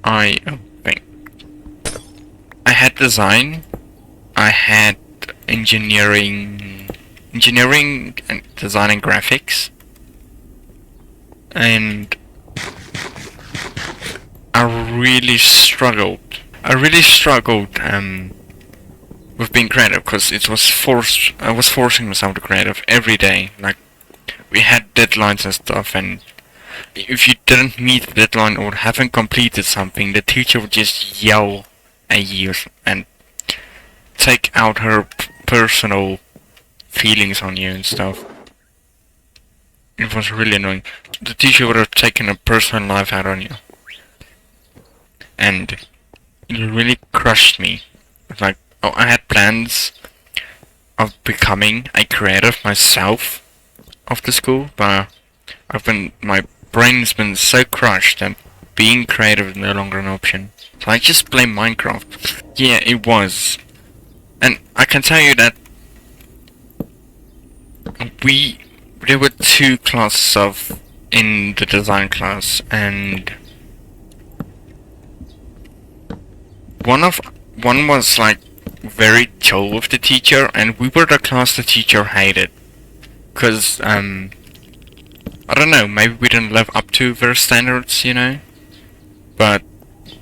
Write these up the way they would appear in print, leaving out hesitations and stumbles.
I think I had design, I had engineering and design and graphics, and I really struggled. I really struggled with being creative because it was forced. I was forcing myself to creative every day. Like we had deadlines and stuff, and if you didn't meet the deadline or haven't completed something, the teacher would just yell at you and take out her personal feelings on you and stuff. It was really annoying. The teacher would have taken a personal life out on you, and it really crushed me. Like, oh, I had plans of becoming a creative myself after school, but my brain's been so crushed that being creative is no longer an option. So I just blame Minecraft. Yeah, it was. And I can tell you that we there were two classes of in the design class, and one was like very chill with the teacher, and we were the class the teacher hated, cause I don't know, maybe we didn't live up to their standards, but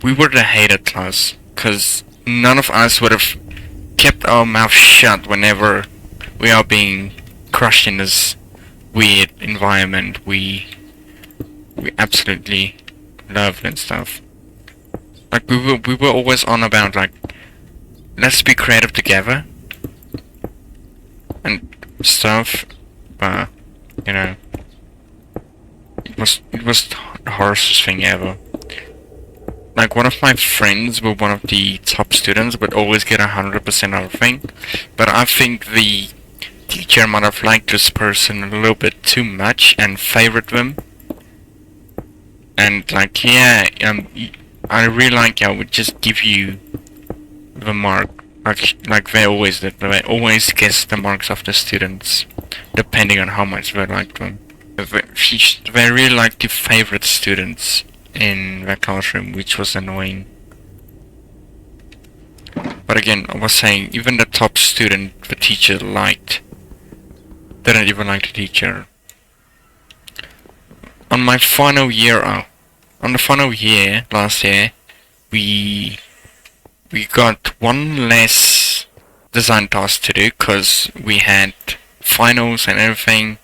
we were the hated class, cause none of us would have kept our mouth shut whenever we are being crushed in this weird environment we absolutely loved and stuff. Like we were always on about like, let's be creative together and stuff, but you know, it was the hardest thing ever. Like one of my friends were one of the top students, would always get 100% of everything, but I think the teacher might have liked this person a little bit too much and favored them. And like, yeah, I really like I would just give you the mark, like they always did. They always guess the marks of the students, depending on how much they liked them. They really liked the favorite students in the classroom, which was annoying. But again, I was saying, even the top student the teacher liked didn't even like the teacher. On my final year, on the final year last year, we got one less design task to do because we had finals and everything,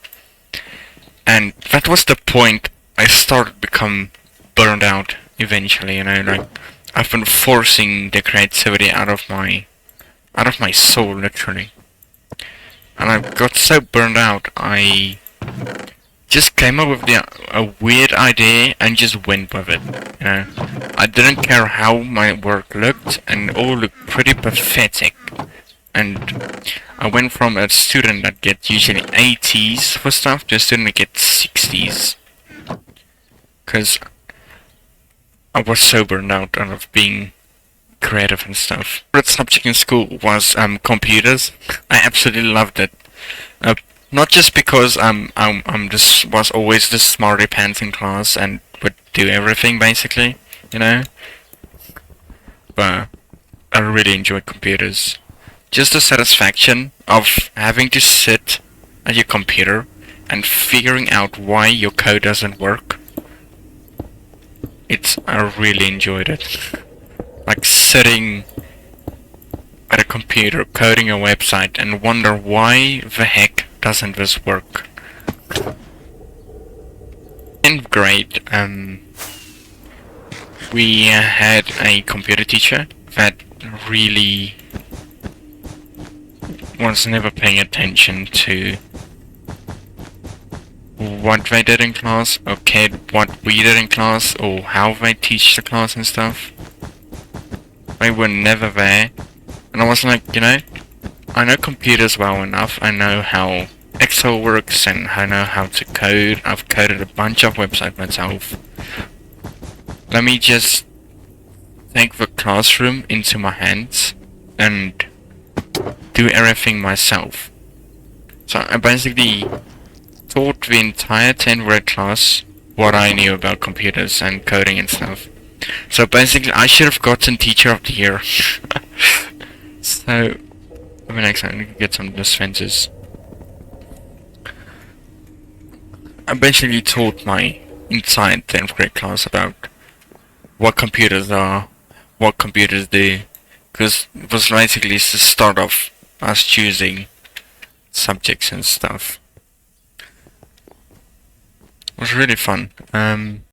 and that was the point I started to become burned out eventually. Like I've been forcing the creativity out of my soul, literally. And I got so burned out, I just came up with a weird idea and just went with it. I didn't care how my work looked, and it all looked pretty pathetic. And I went from a student that gets usually 80s for stuff to a student that gets 60s. Because I was so burned out of being creative and stuff. The subject in school was computers. I absolutely loved it. Not just because I'm just was always the smarty pants in class and would do everything basically, but I really enjoyed computers. Just the satisfaction of having to sit at your computer and figuring out why your code doesn't work. I really enjoyed it. Like sitting at a computer coding a website and wonder why the heck doesn't this work. In grade, we had a computer teacher that really was never paying attention to what they did in class, or cared what we did in class, or how they teach the class and stuff. They were never there. And I was like, I know computers well enough. I know how Excel works and I know how to code. I've coded a bunch of websites myself. Let me just take the classroom into my hands and do everything myself. So I basically taught the entire 10th grade class what I knew about computers and coding and stuff. So basically, I should have gotten Teacher of the Year. So, maybe next time I can get some dispensers. I basically taught my inside 10th grade class about what computers are, what computers do, because it was basically the start of us choosing subjects and stuff. It was really fun.